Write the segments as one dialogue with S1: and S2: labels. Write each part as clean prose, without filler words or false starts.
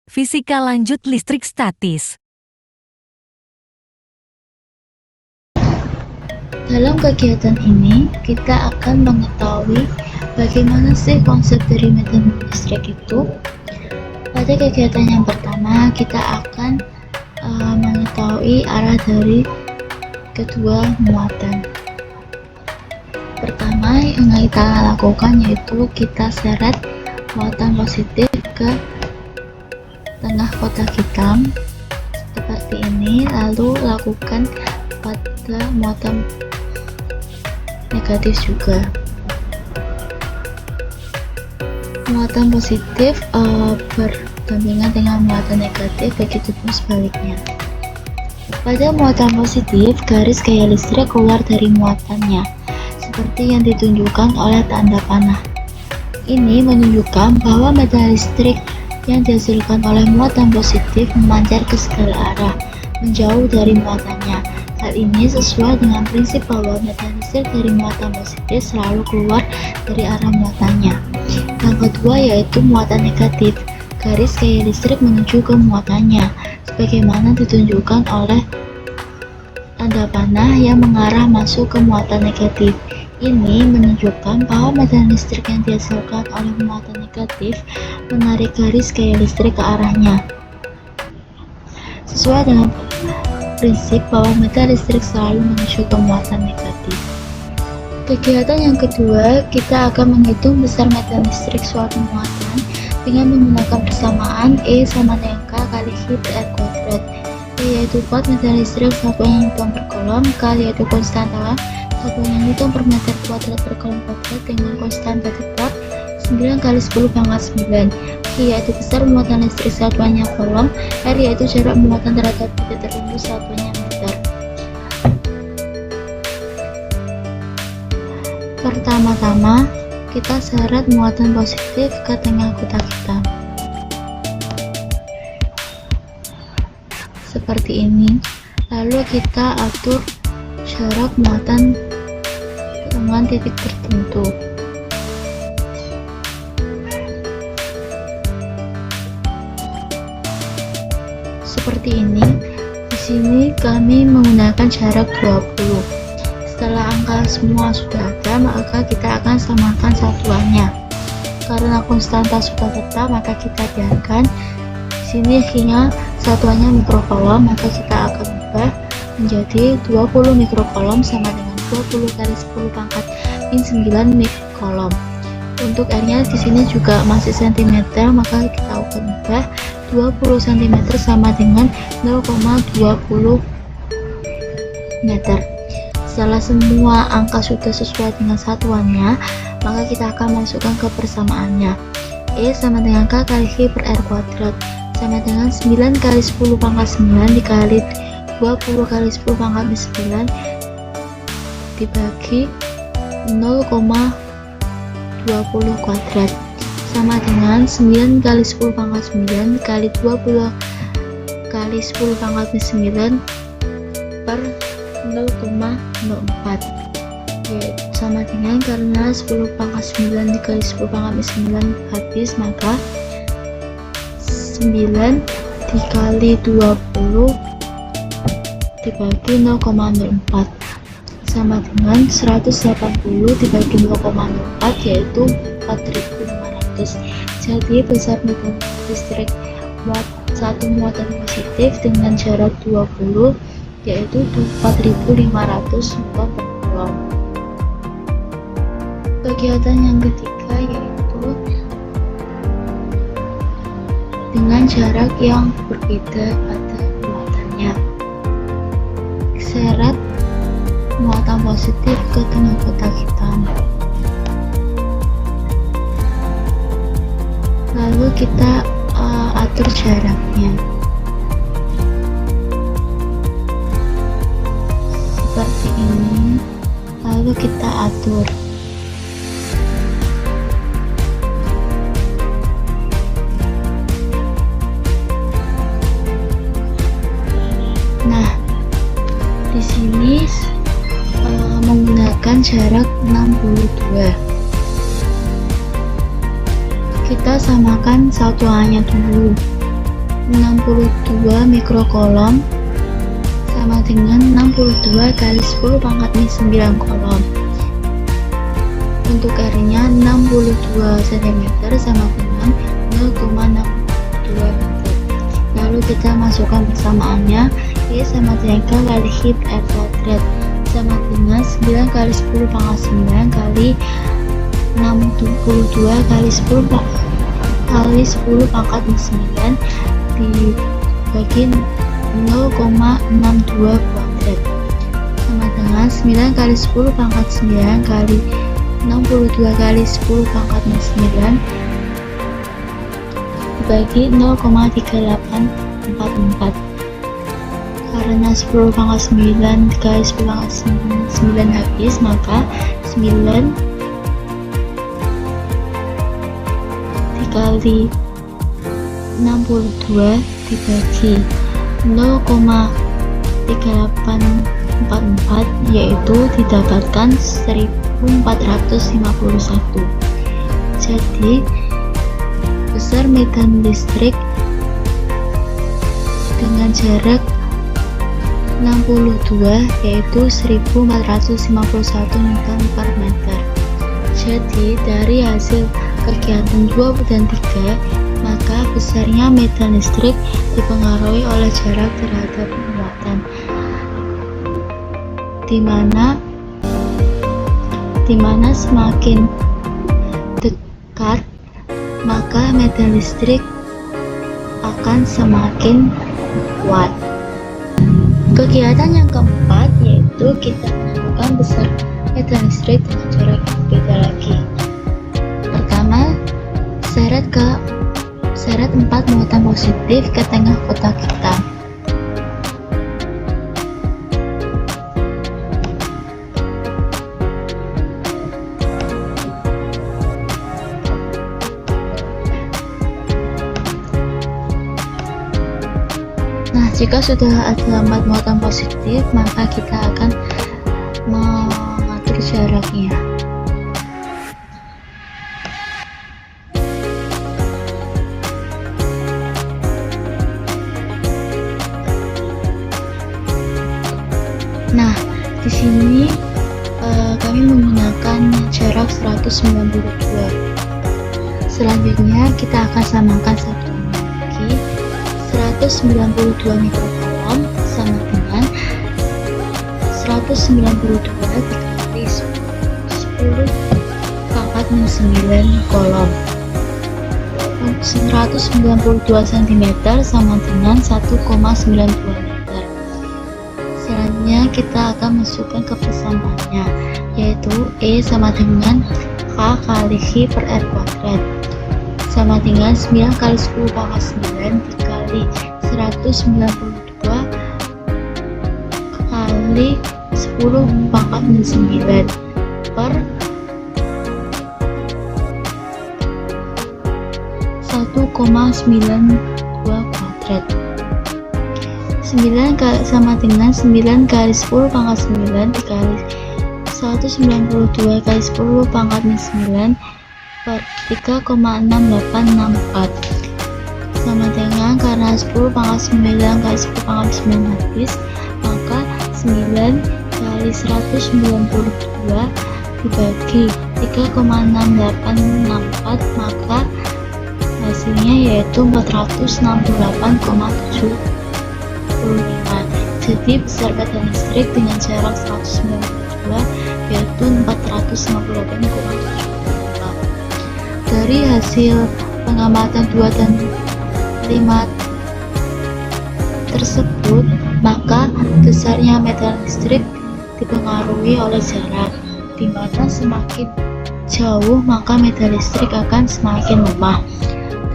S1: Fisika lanjut listrik statis.
S2: Dalam kegiatan ini, kita akan mengetahui bagaimana sih konsep dari medan listrik itu. Pada kegiatan yang pertama, kita akan mengetahui arah dari kedua muatan. Pertama yang kita lakukan yaitu kita seret muatan positif ke tengah kotak hitam seperti ini, lalu lakukan pada muatan negatif juga. Muatan positif berdampingan dengan muatan negatif, begitu pun sebaliknya. Pada muatan positif, garis gaya listrik keluar dari muatannya, seperti yang ditunjukkan oleh tanda panah. Ini menunjukkan bahwa medan listrik yang dihasilkan oleh muatan positif memancar ke segala arah, menjauh dari muatannya. Hal ini sesuai dengan prinsip bahwa medan listrik dari muatan positif selalu keluar dari arah muatannya. Yang kedua yaitu muatan negatif. Garis gaya listrik menuju ke muatannya, sebagaimana ditunjukkan oleh tanda panah yang mengarah masuk ke muatan negatif. Ini menunjukkan bahwa medan listrik yang dihasilkan oleh muatan negatif menarik garis gaya listrik ke arahnya. Sesuai dengan prinsip bahwa medan listrik selalu menuju ke muatan negatif. Kegiatan yang kedua, kita akan menghitung besar medan listrik suatu muatan dengan menggunakan persamaan E sama dengan K kali Q per R kuadrat. E yaitu kuat medan listrik satuannya Newton per kolom, K yaitu konstanta satuannya Newton per meter kuadrat per kolom kuadrat dengan konstanta tetap 9 kali 10 pangkat 9. Q yaitu besar muatan listrik satuannya kolom, R yaitu jarak muatan terhadap titik tertentu satuannya meter. Pertama-tama, kita seret muatan positif ke tengah kotak hitam. Seperti ini. Lalu kita atur jarak muatan dengan titik tertentu. Seperti ini. Di sini kami menggunakan jarak 20. Setelah angka semua sudah ada, maka kita akan samakan satuannya. Karena konstanta sudah tetap, maka kita biarkan. Di sini hingga satuannya mikrokolom, maka kita akan ubah menjadi 20 mikrokolom sama dengan 20 kali 10 pangkat min 9 mikrokolom. Untuk R-nya di sini juga masih cm, maka kita akan ubah 20 cm sama dengan 0,20 meter. Setelah semua angka sudah sesuai dengan satuannya, maka kita akan masukkan ke persamaannya. E sama dengan K kali Q per R kuadrat sama dengan 9 kali 10 pangkat 9 dikali 20 kali 10 pangkat 9 dibagi 0,20 kuadrat sama dengan 9 kali 10 pangkat 9 dikali 20 kali 10 pangkat 9 per 0,04, yaitu sama dengan, karena 10 pangkat 9 dikali 10 pangkat 9 habis, maka 9 dikali 20 dibagi 0,04 sama dengan 180 dibagi 0,04, yaitu 4.500. Jadi besar medan listrik satu muatan positif dengan jarak 20 yaitu 4.500 Newton per kolom. Kegiatan yang ketiga yaitu dengan jarak yang berbeda pada muatannya. Seret muatan positif ke tengah kotak hitam. Lalu kita atur jaraknya. Seperti ini, lalu kita atur. Nah, di sini menggunakan jarak 62. Kita samakan satuannya dulu. 62 mikrocoulomb sama dengan 62 kali 10 pangkat minus 9 coulomb. Untuk R-nya 62 cm sama dengan 0,62 meter. Lalu kita masukkan persamaannya. Y sama dengan K kali H per R kuadrat sama dengan 9 kali 10 pangkat 9 kali 62 kali 10 kali 10 pangkat 9 dibagi 0,62 kuadrat sama dengan 9 kali 10 pangkat 9 kali 62 kali 10 pangkat 9 dibagi 0,3844. Karena 10 pangkat 9 kali 10 pangkat 9 habis, maka 9 dikali 62 dibagi 0,3844, yaitu didapatkan 1451. Jadi besar medan listrik dengan jarak 62 yaitu 1451 Newton per meter. Jadi dari hasil kegiatan 2 dan 3, maka besarnya medan listrik dipengaruhi oleh jarak terhadap muatan, dimana semakin dekat maka medan listrik akan semakin kuat. Kegiatan yang keempat yaitu kita menentukan besar medan listrik dengan jarak yang beda lagi. Pertama, seret 4 muatan positif ke tengah kotak hitam. Nah, jika sudah ada 4 muatan positif, maka kita akan mengatur jaraknya. Nah, di sini kami menggunakan jarak 192. Selanjutnya kita akan samakan satu lagi. 192 mikrocoulomb sama dengan 192 dikali 10 pangkat minus 9 coulomb. 192 cm sama dengan 1,92 meter. Selanjutnya kita akan masukkan ke persamaannya, yaitu E sama dengan K kali H per R kuadrat sama dengan 9 kali 10 pangkat 9 dikali 192 kali 10 pangkat 9 per 1,92 kuadrat. 9 sama dengan 9 kali 10 pangkat 9 dikali 192 kali 10 pangkat 9 per 3,6864 sama dengan, karena 10 pangkat 9 kali 10 pangkat 9 habis, maka 9 kali 192 dibagi 3,6864, maka hasilnya yaitu 468,75. Jadi besar medan listrik dengan jarak 192 yaitu 468,75. Dari hasil pengamatan 2 dan 5 tersebut, maka besarnya medan listrik dipengaruhi oleh jarak, dimana semakin jauh maka medan listrik akan semakin lemah.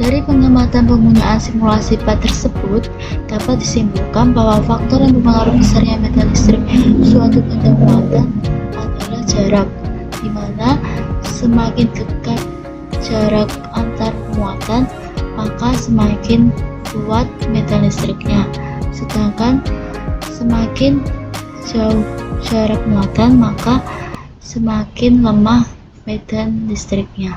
S2: Dari pengamatan penggunaan simulasi PAT tersebut, dapat disimpulkan bahwa faktor yang mempengaruhi besarnya medan listrik suatu benda muatan adalah jarak, dimana semakin dekat jarak antar muatan, maka semakin kuat medan listriknya, sedangkan semakin jauh jarak muatan, maka semakin lemah medan listriknya.